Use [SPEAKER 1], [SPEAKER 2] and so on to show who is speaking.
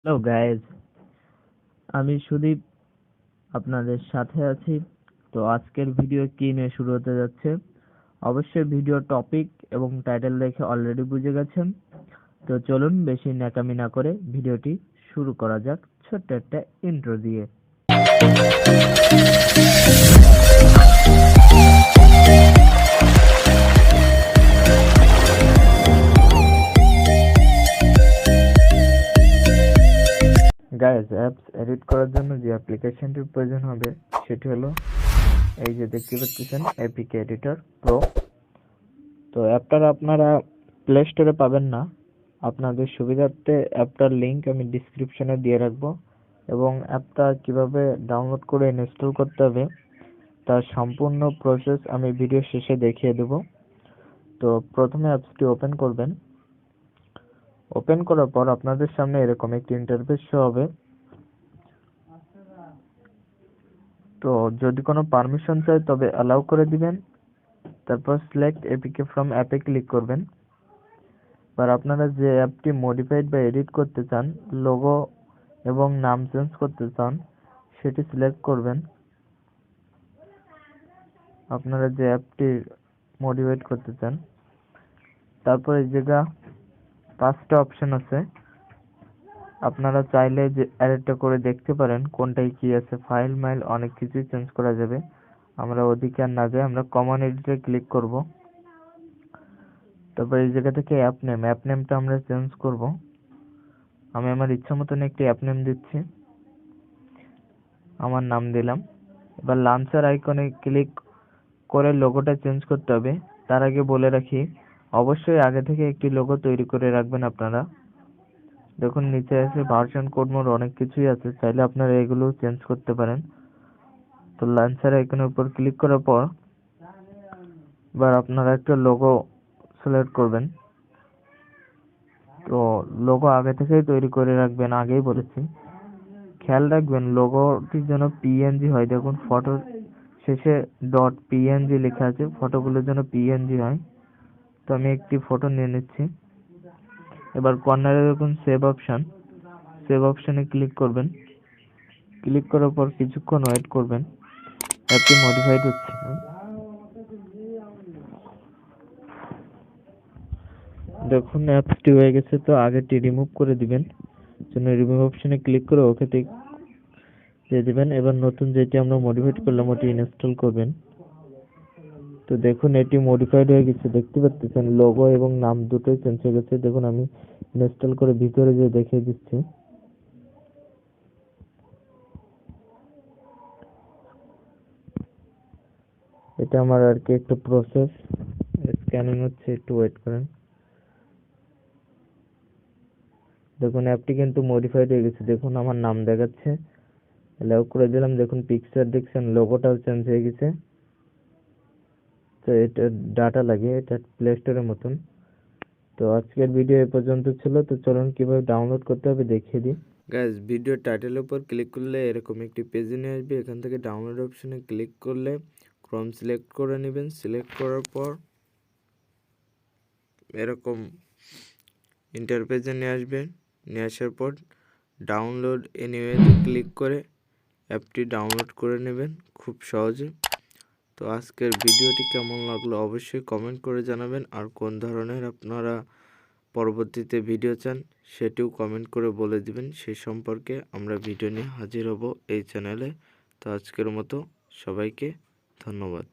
[SPEAKER 1] Hello guys, আমি সুদীপ আপনাদের সাথে আছি। তো আজকের ভিডিও কি নিয়ে শুরু হতে যাচ্ছে, অবশ্যই ভিডিও টপিক এবং টাইটেল দেখে অলরেডি বুঝে গেছেন। তো চলুন বেশি ন্যাকামি না করে ভিডিওটি শুরু করা যাক ছোট্ট একটা ইন্ট্রো দিয়ে। গাইজ, অ্যাপস এডিট করার জন্য যে অ্যাপ্লিকেশনটির প্রয়োজন হবে সেটি হলো এই যে দেখতে পাচ্ছেন এপিকে এডিটর প্রো। তো অ্যাপটার আপনারা প্লে স্টোরে পাবেন না, আপনাদের সুবিধার্থে অ্যাপটার লিংক আমি ডিসক্রিপশনে দিয়ে রাখবো এবং অ্যাপটা কিভাবে ডাউনলোড করে ইনস্টল করতে হবে তার সম্পূর্ণ প্রসেস আমি ভিডিও শেষে দেখিয়ে দেব। তো প্রথমে অ্যাপসটি ওপেন করবেন। ওপেন করার পর আপনাদের সামনে এরকম একটি ইন্টারফেস শো হবে। তো যদি কোনো পারমিশন চাই তবে অ্যালাউ করে দিবেন, তারপর সিলেক্ট এপিকে ফ্রম অ্যাপে ক্লিক করবেন। এবার আপনারা যে অ্যাপটি মডিফাইড বা এডিট করতে চান, লোগো এবং নাম চেঞ্জ করতে চান, সেটি সিলেক্ট করবেন। আপনারা যে অ্যাপটি মডিফাইড করতে চান, তারপর এই জায়গা 5টা অপশন আছে, আপনারা চাইলে যে অ্যাডটা করে দেখতে পারেন কোনটায় কি আছে। ফাইল মাইল অনেক কিছুই চেঞ্জ করা যাবে। আমরা ওদিকে আর না যাই, আমরা কমন এডিটে ক্লিক করব। তারপর এই জায়গা থেকে অ্যাপ নেমটা আমরা চেঞ্জ করব। আমি আমার ইচ্ছা মতন একটি অ্যাপ নেম দিচ্ছি, আমার নাম দিলাম। এবার লাঞ্চার আইকনে ক্লিক করে লোগোটা চেঞ্জ করতে হবে। তার আগে বলে রাখি, অবশ্যই আগে থেকে একটি লোগো তৈরি করে রাখবেন আপনারা। দেখুন নিচে আছে ভার্সন কোড মোড, অনেক কিছুই আছে, চাইলে আপনারা এগুলো চেঞ্জ করতে পারেন। তো লাঞ্চার আইকনের উপর ক্লিক করার পর এবার আপনারা একটা লোগো সিলেক্ট করবেন। তো লোগো আগে থেকেই তৈরি করে রাখবেন, আগেই বলেছি। খেয়াল রাখবেন লোগোটির যেন পিএনজি হয়। দেখুন ফটোর শেষে ডট পিএনজি লেখা আছে, ফটোগুলোর যেন পিএনজি হয়। তো আমি একটি ফটো নিয়ে নিচ্ছি। এবার কর্নারে দেখুন সেভ অপশনে ক্লিক করবেন। ক্লিক করার পর কিছুক্ষণ ওয়েট করবেন, অ্যাপটি মডিফাইড হচ্ছে। দেখুন অ্যাপসটি হয়ে গেছে, তো আগেরটি রিমুভ করে দিবেন। জন্য রিমুভ অপশনে ক্লিক করে ওকেতে দিয়ে দিবেন। এবার নতুন যেটি আমরা মডিফাইড করলাম ওটি ইনস্টল করবেন। তো দেখুন এটি মডিফাইড হয়ে গেছে, দেখতে পাচ্ছেন লোগো এবং নাম দুটোই চেঞ্জ হয়ে গেছে। দেখুন আমি ইনস্টল করে ভিতরে যে দেখিয়ে দিচ্ছি। এটা আমার আর কি একটা প্রসেস, স্ক্যানিং হচ্ছে, একটু ওয়েট করেন। দেখুন অ্যাপটি কিন্তু মডিফাইড হয়ে গেছে, দেখুন আমার নাম দেখাচ্ছে, অ্যালাউ করে দিলাম। দেখুন পিকচার দেখছেন, লোগোটাও চেঞ্জ হয়ে গেছে। তো এটা ডাটা লাগে, এটা প্লে স্টোরের মতন। তো আজকের ভিডিও এ পর্যন্ত ছিল। তো চলুন কিভাবে ডাউনলোড করতে হবে দেখিয়ে দিই। গাইস, ভিডিও টাইটেলের উপর ক্লিক করলে এরকম একটি পেজে নিয়ে আসবে। এখান থেকে ডাউনলোড অপশনে ক্লিক করলে ক্রোম সিলেক্ট করে নেবেন। সিলেক্ট করার পর এরকম ইন্টারপেজে নিয়ে আসবেন। নিয়ে আসার পর ডাউনলোড এনিওয়েতে ক্লিক করে অ্যাপটি ডাউনলোড করে নেবেন খুব সহজে। তো আজকের ভিডিওটি কেমন লাগলো অবশ্যই কমেন্ট করে জানাবেন, আর কোন ধরনের আপনারা পরবর্তীতে ভিডিও চান সেটিও কমেন্ট করে বলে দিবেন। সেই সম্পর্কে আমরা ভিডিও নিয়ে হাজির হব এই চ্যানেলে। তো আজকের মতো সবাইকে ধন্যবাদ।